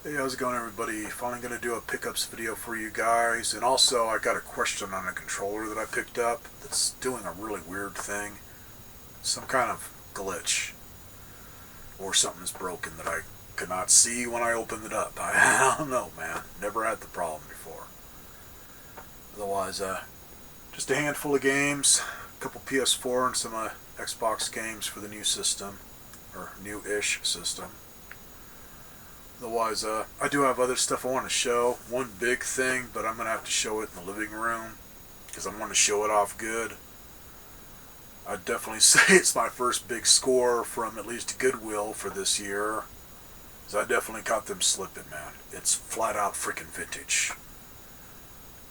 Hey, how's it going, everybody? Finally going to do a pickups video for you guys. And also, I got a question on a controller that I picked up that's doing a really weird thing. Some kind of glitch. Or something's broken that I could not see when I opened it up. I don't know, man. Never had the problem before. Otherwise, just a handful of games. A couple PS4 and some Xbox games for the new system. Or new-ish system. Otherwise, I do have other stuff I want to show. One big thing, but I'm going to have to show it in the living room because I want to show it off good. I'd definitely say it's my first big score from at least Goodwill for this year. So I definitely caught them slipping, man. It's flat out freaking vintage.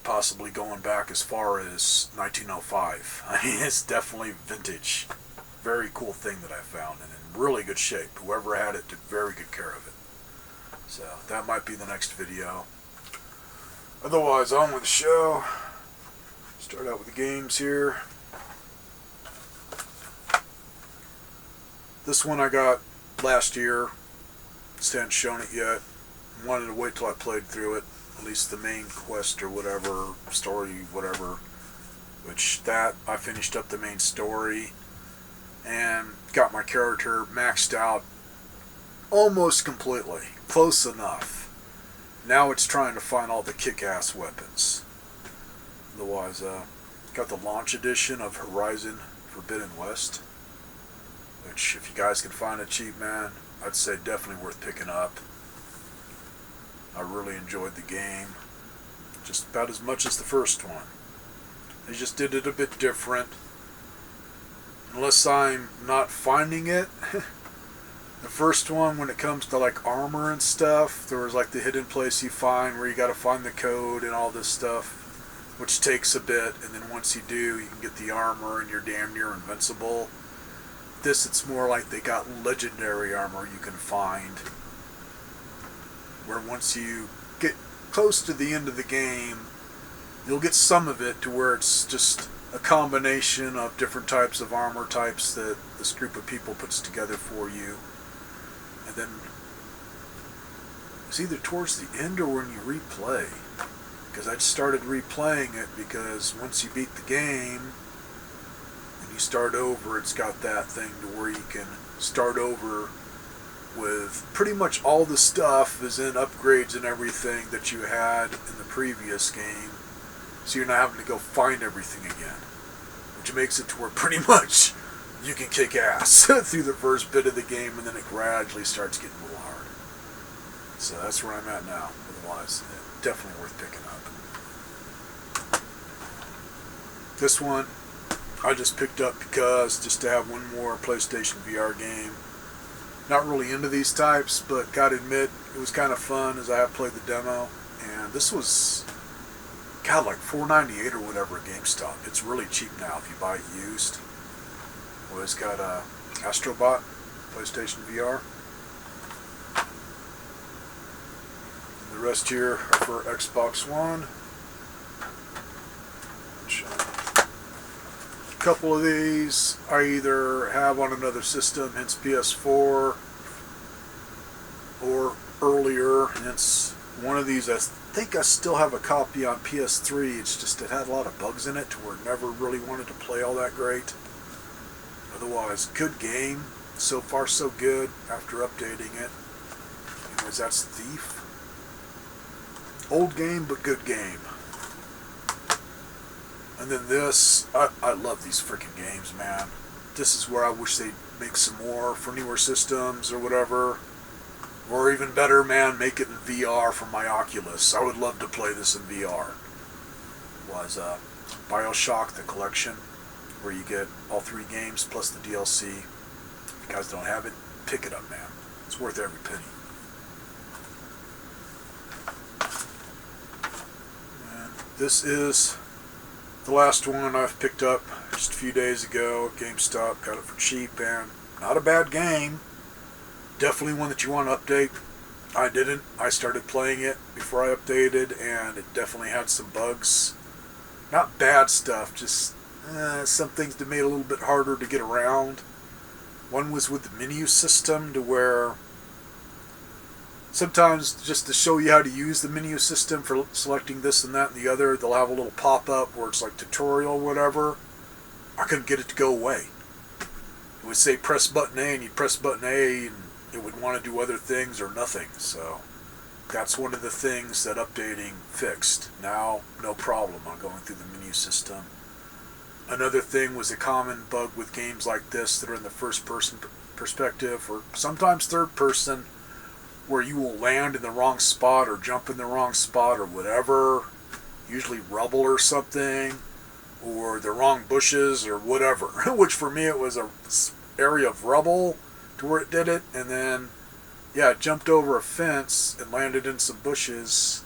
Possibly going back as far as 1905. I mean, it's definitely vintage. Very cool thing that I found and in really good shape. Whoever had it took very good care of it. So that might be the next video. Otherwise, on with the show. Start out with the games here. This one I got last year. Just hadn't shown it yet. Wanted to wait till I played through it. At least the main quest or whatever, story, whatever. Which that, I finished up the main story. And got my character maxed out almost completely. Close enough. Now it's trying to find all the kick-ass weapons. Otherwise, got the launch edition of Horizon Forbidden West. Which, if you guys can find it cheap, man, I'd say definitely worth picking up. I really enjoyed the game. Just about as much as the first one. They just did it a bit different. Unless I'm not finding it. The first one, when it comes to like armor and stuff, there was like the hidden place you find where you got to find the code and all this stuff, which takes a bit, and then once you do, you can get the armor and you're damn near invincible. This, it's more like they got legendary armor you can find, where once you get close to the end of the game, you'll get some of it to where it's just a combination of different types of armor types that this group of people puts together for you. And then it's either towards the end or when you replay. Because I just started replaying it because once you beat the game and you start over, it's got that thing to where you can start over with pretty much all the stuff is in upgrades and everything that you had in the previous game. So you're not having to go find everything again. Which makes it to where pretty much you can kick ass through the first bit of the game, and then it gradually starts getting a little hard. So that's where I'm at now. Otherwise, definitely worth picking up. This one, I just picked up because just to have one more PlayStation VR game. Not really into these types, but gotta admit, it was kind of fun as I have played the demo. And this was, God, like $4.98 or whatever at GameStop. It's really cheap now if you buy it used. Well, it's got Astrobot, PlayStation VR. And the rest here are for Xbox One. A couple of these I either have on another system, hence PS4, or earlier, hence one of these I think I still have a copy on PS3. It's just it had a lot of bugs in it to where it never really wanted to play all that great. Otherwise, good game. So far, so good after updating it. Anyways, that's Thief. Old game, but good game. And then this, I love these freaking games, man. This is where I wish they'd make some more for newer systems or whatever. Or even better, man, make it in VR for my Oculus. I would love to play this in VR. It was BioShock, the collection, where you get all 3 games plus the DLC. If you guys don't have it, pick it up, man. It's worth every penny. And this is the last one I've picked up just a few days ago at GameStop. Got it for cheap, and not a bad game. Definitely one that you want to update. I didn't. I started playing it before I updated, and it definitely had some bugs. Not bad stuff, just some things that made it a little bit harder to get around. One was with the menu system to where sometimes just to show you how to use the menu system for selecting this and that and the other, they'll have a little pop-up where it's like tutorial or whatever. I couldn't get it to go away. It would say press button A, and you'd press button A, and it would want to do other things or nothing. So that's one of the things that updating fixed. Now, no problem on going through the menu system. Another thing was a common bug with games like this that are in the first-person perspective, or sometimes third-person, where you will land in the wrong spot or jump in the wrong spot or whatever, usually rubble or something, or the wrong bushes or whatever, which for me it was a area of rubble to where it did it, and then yeah, it jumped over a fence and landed in some bushes,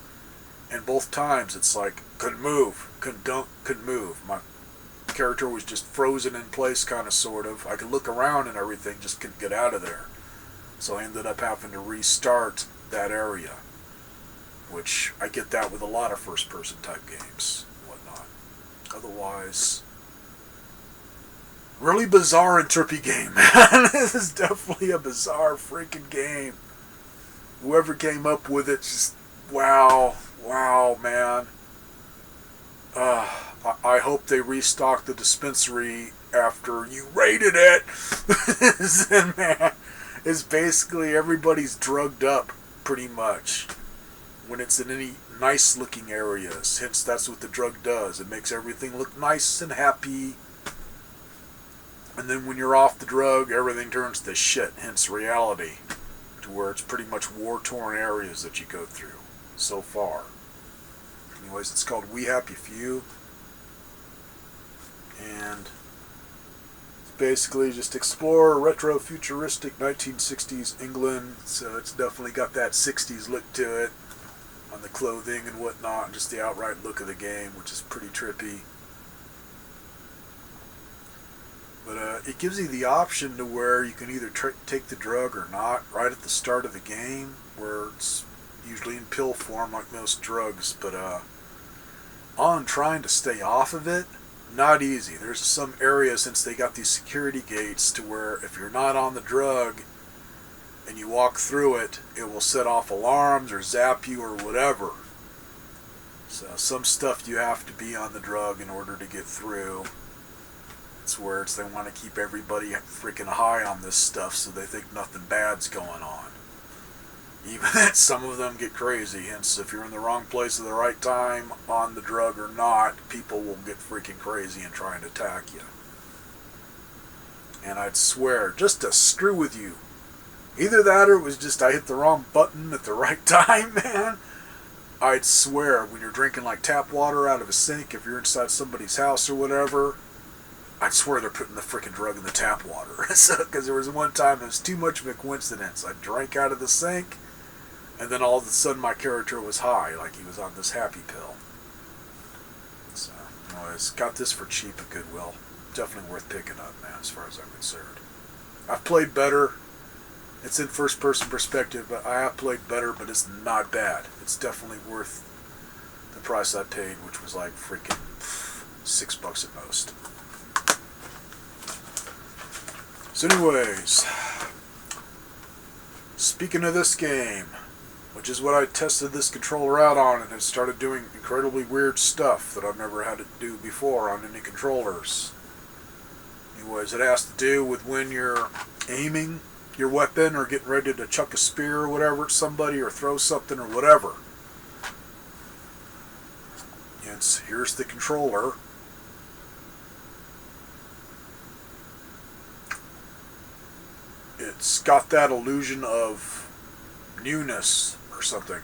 and both times it's like couldn't move, couldn't move. My character was just frozen in place, kind of, sort of. I could look around and everything, just couldn't get out of there. So I ended up having to restart that area, which I get that with a lot of first-person type games and whatnot. Otherwise, really bizarre and trippy game, man. This is definitely a bizarre freaking game. Whoever came up with it, just wow, man. I hope they restock the dispensary after you raided it. And man, it's basically everybody's drugged up pretty much when it's in any nice looking areas. Hence, that's what the drug does. It makes everything look nice and happy. And then when you're off the drug, everything turns to shit. Hence reality, to where it's pretty much war-torn areas that you go through so far. Anyways, it's called We Happy Few. And it's basically just explore retro-futuristic 1960s England. So it's definitely got that 60s look to it on the clothing and whatnot, and just the outright look of the game, which is pretty trippy. But it gives you the option to where you can either take the drug or not right at the start of the game, where it's usually in pill form like most drugs. But on trying to stay off of it, not easy. There's some areas, since they got these security gates, to where if you're not on the drug and you walk through it, it will set off alarms or zap you or whatever. So some stuff you have to be on the drug in order to get through. It's where they want to keep everybody freaking high on this stuff so they think nothing bad's going on. Even some of them get crazy. Hence, if you're in the wrong place at the right time, on the drug or not, people will get freaking crazy and try and attack you. And I'd swear, just to screw with you. Either that or it was just I hit the wrong button at the right time, man. I'd swear, when you're drinking like tap water out of a sink, if you're inside somebody's house or whatever, I'd swear they're putting the freaking drug in the tap water. Because there was one time, it was too much of a coincidence. I drank out of the sink, and then all of a sudden my character was high, like he was on this happy pill. So, anyways, got this for cheap at Goodwill. Definitely worth picking up, man, as far as I'm concerned. I've played better. It's in first-person perspective, but I have played better, but it's not bad. It's definitely worth the price I paid, which was like freaking $6 at most. So anyways, speaking of this game, which is what I tested this controller out on, and it started doing incredibly weird stuff that I've never had to do before on any controllers. Anyways, it has to do with when you're aiming your weapon or getting ready to chuck a spear or whatever at somebody or throw something or whatever. Yes, here's the controller. It's got that illusion of newness or something.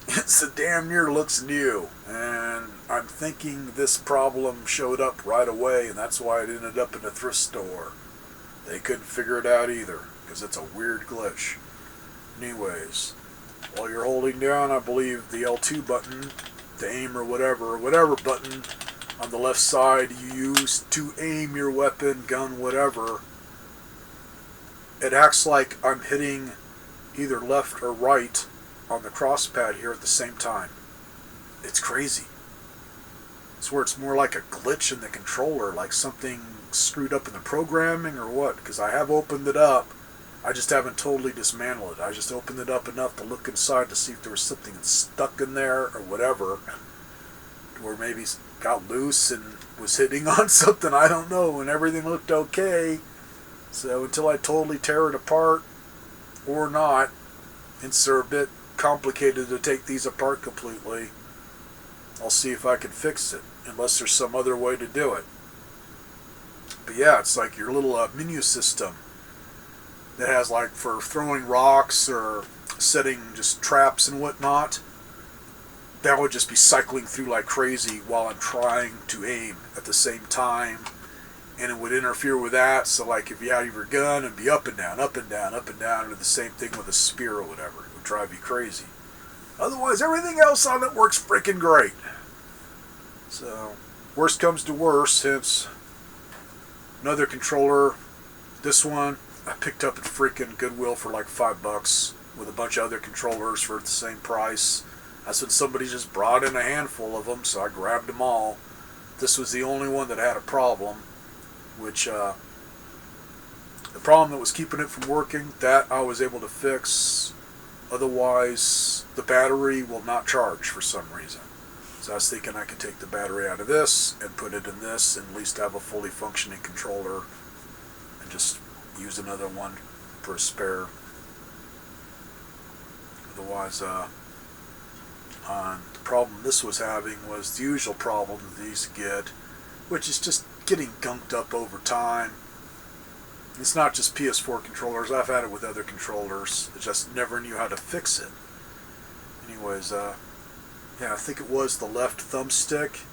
It's a damn near looks new, and I'm thinking this problem showed up right away, and that's why it ended up in a thrift store. They couldn't figure it out either, because it's a weird glitch. Anyways, while you're holding down, I believe, the L2 button to aim or whatever button on the left side you use to aim your weapon, gun, whatever, it acts like I'm hitting either left or right on the cross pad here at the same time. It's crazy. It's where it's more like a glitch in the controller, like something screwed up in the programming or what, because I have opened it up I just haven't totally dismantled it. I just opened it up enough to look inside to see if there was something stuck in there or whatever, or maybe got loose and was hitting on something, I don't know, and everything looked okay. So until I totally tear it apart, or not, it's a bit complicated to take these apart completely, I'll see if I can fix it, unless there's some other way to do it. But yeah, it's like your little menu system that has, like, for throwing rocks or setting just traps and whatnot. That would just be cycling through like crazy while I'm trying to aim at the same time, and it would interfere with that. So like if you had your gun, it'd be up and down, up and down, up and down, and the same thing with a spear or whatever. It would drive you crazy. Otherwise, everything else on it works freaking great. So, worst comes to worst, since another controller, this one, I picked up at freaking Goodwill for like $5 with a bunch of other controllers for the same price. That's when somebody just brought in a handful of them, so I grabbed them all. This was the only one that had a problem, which, the problem that was keeping it from working, that I was able to fix. Otherwise, the battery will not charge for some reason. So I was thinking I could take the battery out of this and put it in this and at least have a fully functioning controller and just use another one for a spare. Otherwise, the problem this was having was the usual problem that these get, which is just getting gunked up over time. It's not just PS4 controllers. I've had it with other controllers. I just never knew how to fix it. Anyways, yeah, I think it was the left thumbstick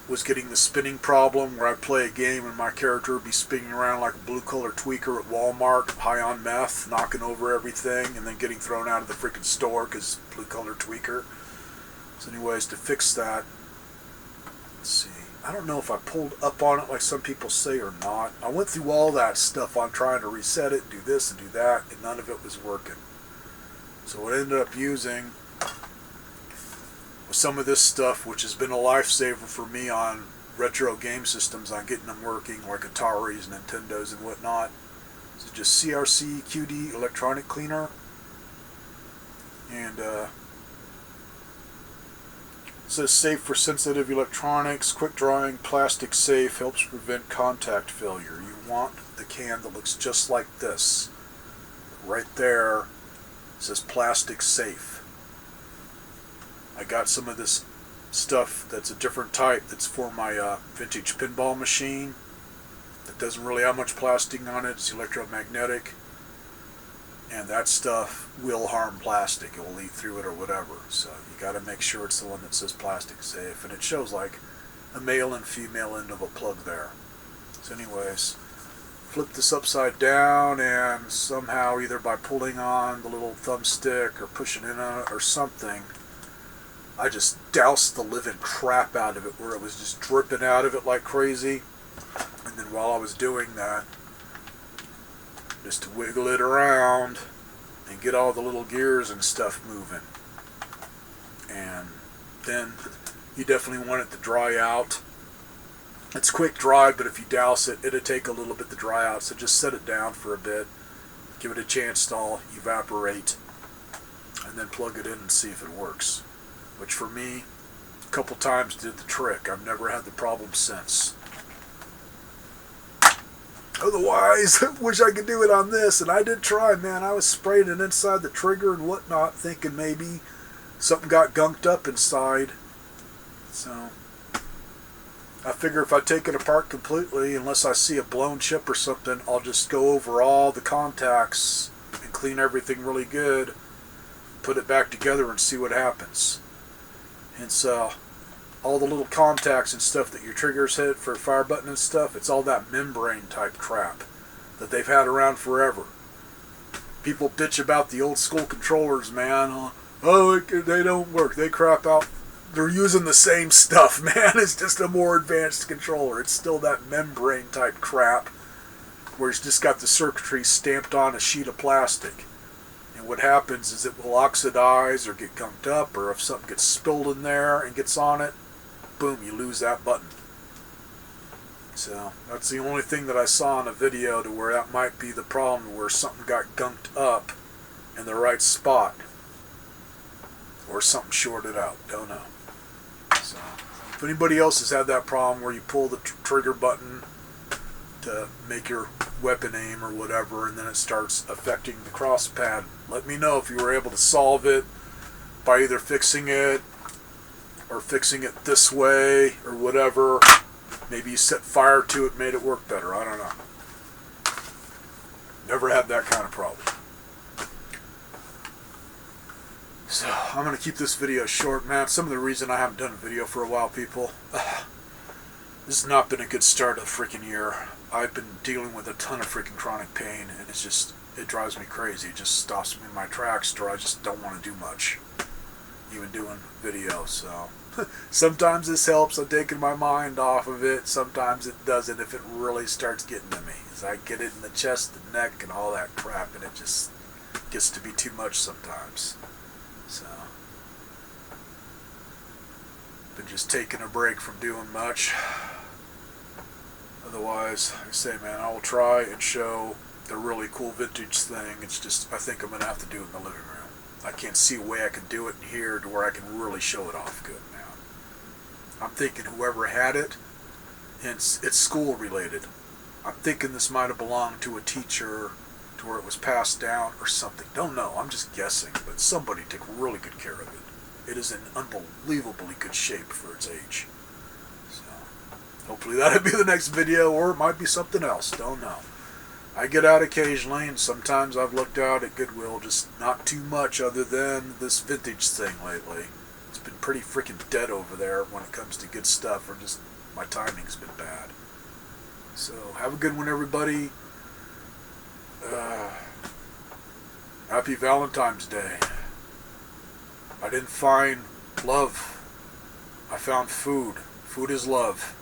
was getting the spinning problem where I'd play a game and my character would be spinning around like a blue-collar tweaker at Walmart, high on meth, knocking over everything, and then getting thrown out of the freaking store because blue-collar tweaker. So anyways, to fix that, let's see. I don't know if I pulled up on it like some people say or not. I went through all that stuff on trying to reset it, do this and do that, and none of it was working. So what I ended up using was some of this stuff, which has been a lifesaver for me on retro game systems, on getting them working, like Ataris, Nintendos, and whatnot. So just CRC QD electronic cleaner. And it says safe for sensitive electronics, quick drying, plastic safe, helps prevent contact failure. You want the can that looks just like this. Right there, it says plastic safe. I got some of this stuff that's a different type that's for my vintage pinball machine. That doesn't really have much plastic on it. It's electromagnetic. And that stuff will harm plastic. It will eat through it or whatever. So you got to make sure it's the one that says plastic safe. And it shows like a male and female end of a plug there. So anyways, flip this upside down, and somehow either by pulling on the little thumbstick or pushing in on it or something, I just doused the living crap out of it where it was just dripping out of it like crazy. And then while I was doing that, just to wiggle it around and get all the little gears and stuff moving. And then you definitely want it to dry out. It's quick dry, but if you douse it, it'll take a little bit to dry out. So just set it down for a bit, give it a chance to all evaporate, and then plug it in and see if it works. Which for me, a couple times did the trick. I've never had the problem since. Otherwise, I wish I could do it on this. And I did try, man. I was spraying it inside the trigger and whatnot, thinking maybe something got gunked up inside. So I figure if I take it apart completely, unless I see a blown chip or something, I'll just go over all the contacts and clean everything really good, put it back together and see what happens. And so all the little contacts and stuff that your triggers hit for fire button and stuff, it's all that membrane type crap that they've had around forever. People bitch about the old school controllers, man. Oh, they don't work. They crap out. They're using the same stuff, man. It's just a more advanced controller. It's still that membrane type crap where it's just got the circuitry stamped on a sheet of plastic. And what happens is it will oxidize or get gunked up, or if something gets spilled in there and gets on it, boom, you lose that button. So that's the only thing that I saw in a video to where that might be the problem, where something got gunked up in the right spot, or something shorted out. Don't know. So if anybody else has had that problem where you pull the trigger button to make your weapon aim or whatever, and then it starts affecting the cross pad, let me know if you were able to solve it by either fixing it or fixing it this way or whatever. Maybe you set fire to it, made it work better. I don't know. Never had that kind of problem. So I'm going to keep this video short, man. Some of the reason I haven't done a video for a while, people, this has not been a good start of the freaking year. I've been dealing with a ton of freaking chronic pain, and it's just, it drives me crazy. It just stops me in my tracks, or I just don't want to do much, even doing videos. So sometimes this helps. I'm taking my mind off of it. Sometimes it doesn't if it really starts getting to me. As I get it in the chest, the neck, and all that crap, and it just gets to be too much sometimes. So been just taking a break from doing much. Otherwise, like I say, man, I will try and show the really cool vintage thing. It's just, I think I'm going to have to do it in the living room. I can't see a way I can do it in here to where I can really show it off good, man. I'm thinking whoever had it, it's school related. I'm thinking this might have belonged to a teacher to where it was passed down or something. Don't know. I'm just guessing. But somebody took really good care of it. It is in unbelievably good shape for its age. So hopefully that'll be the next video, or it might be something else. Don't know. I get out occasionally, and sometimes I've looked out at Goodwill, just not too much other than this vintage thing lately. It's been pretty freaking dead over there when it comes to good stuff, or just my timing's been bad. So have a good one, everybody. Happy Valentine's Day. I didn't find love. I found food. Food is love.